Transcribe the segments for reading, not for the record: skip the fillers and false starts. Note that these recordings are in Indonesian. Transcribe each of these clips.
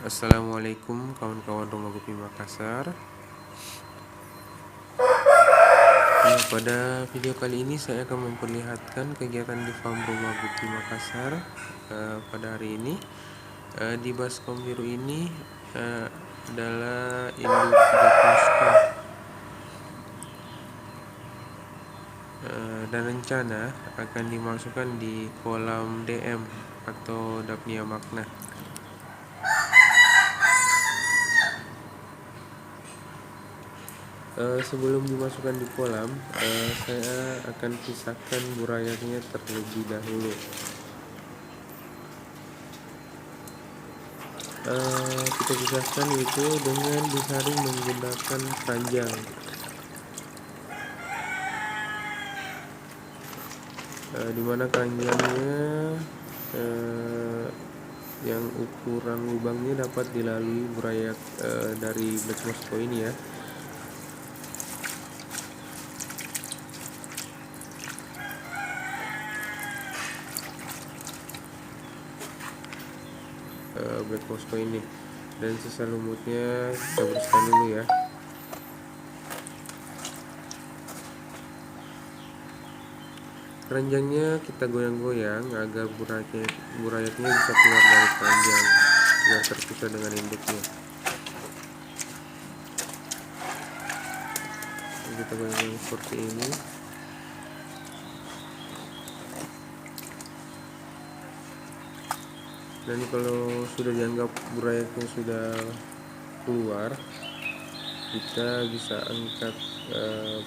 Assalamualaikum kawan-kawan Rumah Gupi Makassar. Pada video kali ini saya akan memperlihatkan kegiatan di farm Rumah Gupi Makassar pada hari ini. Di baskom biru ini adalah induk Black Moscow, dan rencana akan dimasukkan di kolam DM atau Daphnia magna. Sebelum dimasukkan di kolam, saya akan pisahkan burayaknya terlebih dahulu. Kita pisahkan itu dengan disaring menggunakan keranjang. Dimana keranjangnya yang ukuran lubangnya dapat dilalui burayak dari Black Moscow ini ya. Black Moscow ini, dan sisa lumutnya kita bersihkan dulu ya. Keranjangnya kita goyang-goyang agar burayaknya bisa keluar dari keranjang biar terpisah dengan induknya. Kita goyang seperti ini. Dan kalau sudah dianggap burayaknya sudah keluar, kita bisa angkat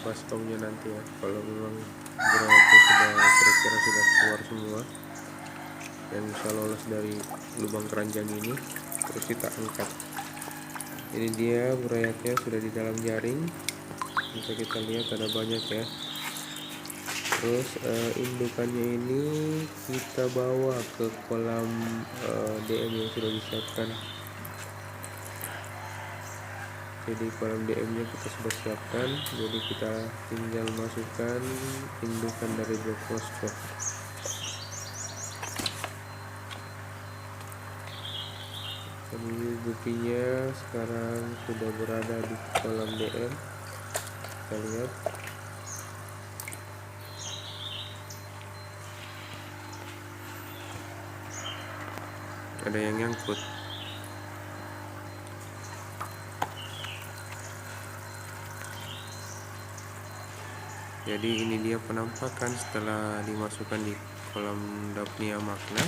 baskomnya nanti ya. Kalau memang burayaknya kira-kira sudah keluar semua dan bisa lolos dari lubang keranjang ini, terus kita angkat. Ini dia burayaknya sudah di dalam jaring, bisa kita lihat ada banyak ya. Terus indukannya ini kita bawa ke kolam DM yang sudah disiapkan. Jadi kolam DM nya kita sudah siapkan, jadi kita tinggal masukkan indukan dari Black Moscow. Jadi gupinya sekarang sudah berada di kolam DM. Kita lihat. Ada yang nyangkut. Jadi ini dia penampakan setelah dimasukkan di kolam Daphnia magna.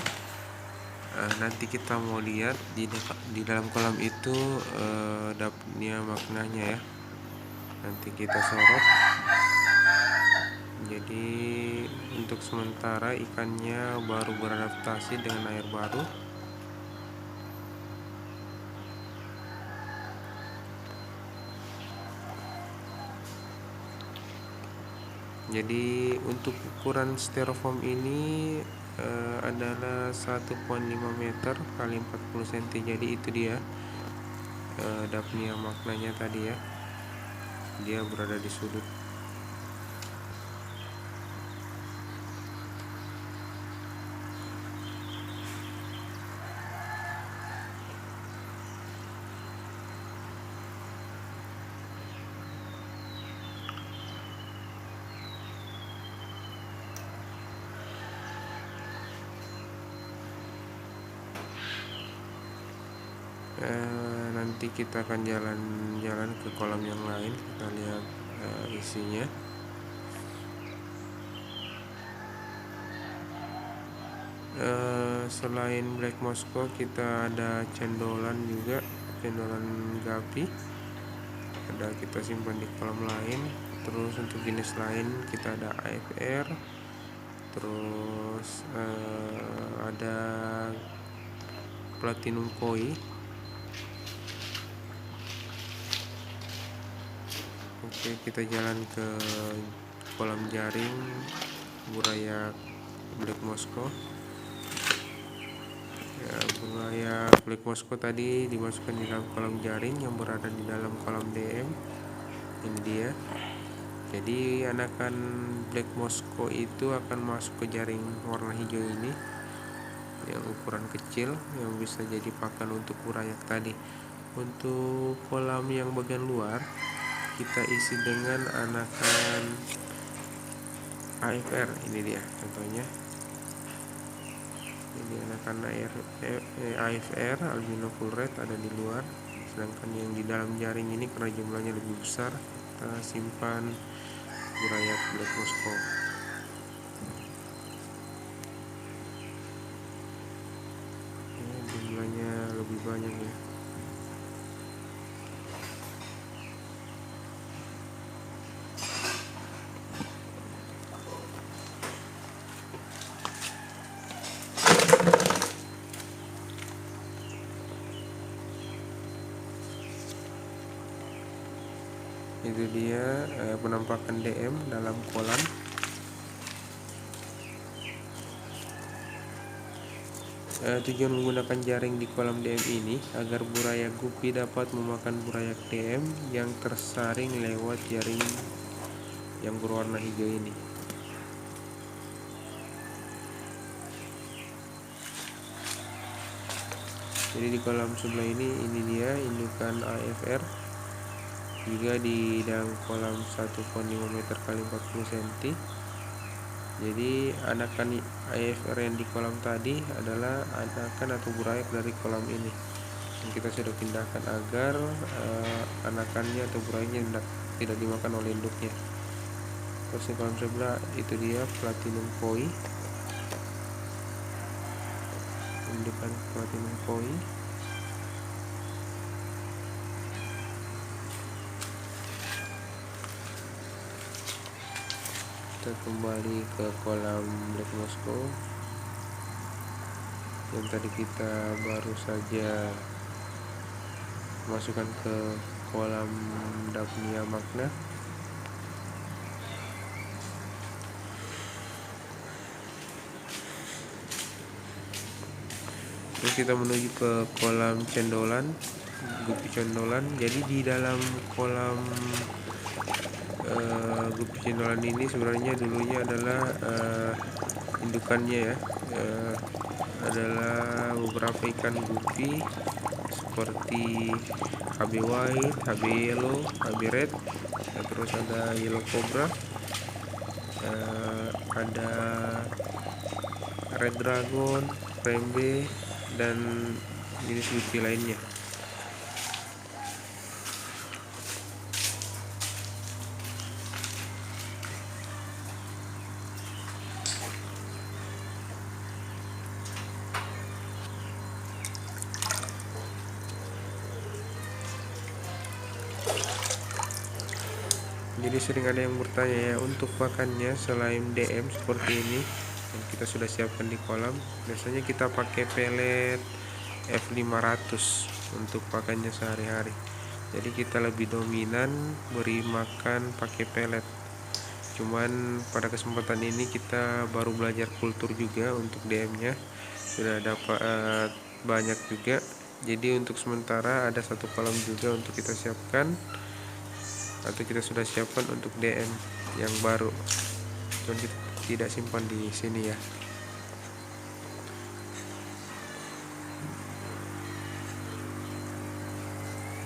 Nanti kita mau lihat di dalam kolam itu Daphnia magnanya ya. Nanti kita sorot. Jadi untuk sementara ikannya baru beradaptasi dengan air baru. Jadi untuk ukuran styrofoam ini adalah 1,5 meter kali 40 cm. Jadi itu dia Daphnia magnanya tadi ya. Dia berada di sudut. Nanti kita akan jalan-jalan ke kolam yang lain, kita lihat isinya. Selain Black Moscow kita ada cendolan juga, cendolan gapi ada kita simpan di kolam lain. Terus untuk jenis lain kita ada AFR, terus ada platinum koi. Oke, kita jalan ke kolam jaring burayak Black Moscow. Ya, burayak Black Moscow tadi dimasukkan di dalam kolam jaring yang berada di dalam kolam DM. Ini dia. Jadi anakan Black Moscow itu akan masuk ke jaring warna hijau ini. yang ukuran kecil yang bisa jadi pakan untuk burayak tadi. Untuk kolam yang bagian luar kita isi dengan anakan AFR. Ini dia contohnya, ini anakan AFR albino full red ada di luar, sedangkan yang di dalam jaring ini karena jumlahnya lebih besar kita simpan burayak black Moscow. Jumlahnya lebih banyak ya. Itu dia penampakan DM dalam kolam. Tujuan menggunakan jaring di kolam DM ini agar burayak gupi dapat memakan burayak DM yang tersaring lewat jaring yang berwarna hijau ini. Jadi di kolam sebelah ini dia indukan AFR. Juga di dalam kolam 1,5 meter kali 40 cm. Jadi anakan AFR yang di kolam tadi adalah anakan atau burayak dari kolam ini yang kita sudah pindahkan agar anakannya atau burayaknya tidak dimakan oleh induknya. Terus di kolam sebelah itu dia platinum koi, indukan platinum koi. Kita kembali ke kolam black Moscow yang tadi kita baru saja masukkan ke kolam Daphnia magna. Terus kita menuju ke kolam cendolan, gupi cendolan. Jadi di dalam kolam gupi cendolan ini sebenarnya dulunya adalah indukannya ya, adalah beberapa ikan gupi seperti HB white, HB yellow, HB red, terus ada yellow cobra, ada red dragon, rembe, dan jenis gupi lainnya. Jadi sering ada yang bertanya ya, untuk pakannya selain DM seperti ini yang kita sudah siapkan di kolam, biasanya kita pakai pelet F500 untuk pakannya sehari-hari. Jadi kita lebih dominan beri makan pakai pelet. Cuman pada kesempatan ini kita baru belajar kultur juga untuk DM-nya, sudah dapat banyak juga. Jadi untuk sementara ada satu kolam juga untuk kita siapkan, atau kita sudah siapkan untuk DM yang baru, cuman kita tidak simpan di sini ya.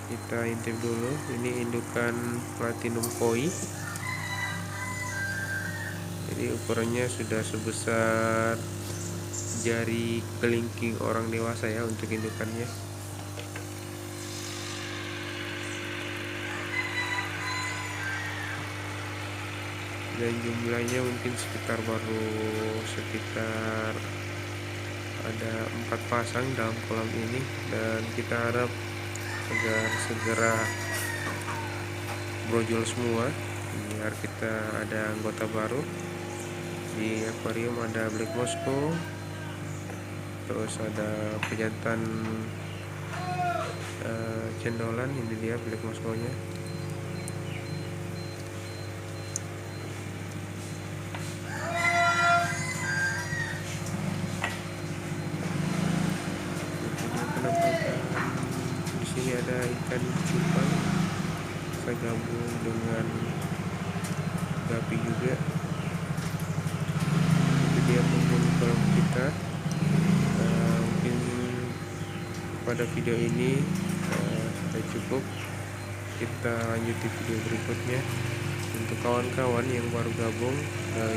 Kita intip dulu, ini indukan platinum koi. Jadi ukurannya sudah sebesar jari kelingking orang dewasa ya untuk indukannya. Dan jumlahnya mungkin sekitar ada 4 pasang dalam kolam ini, dan kita harap agar segera brojol semua biar kita ada anggota baru. Di akuarium ada black Moscow, terus ada pejantan cendolan, ini dia black Moscow nya. Di sini ada ikan cupang, saya gabung dengan gapi juga. Itu dia penghuni kolam kita. pada video ini sudah cukup. Kita lanjut di video berikutnya. Untuk kawan-kawan yang baru gabung,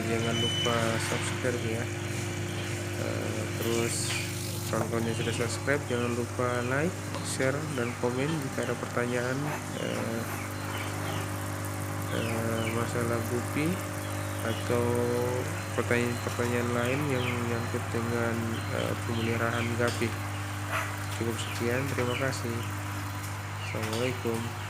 jangan lupa subscribe ya. Terus kawan-kawan yang sudah subscribe, jangan lupa like, share, dan komen jika ada pertanyaan masalah Guppy atau pertanyaan-pertanyaan lain yang menyangkut dengan pemeliharaan Guppy. Cukup sekian, terima kasih. Assalamualaikum.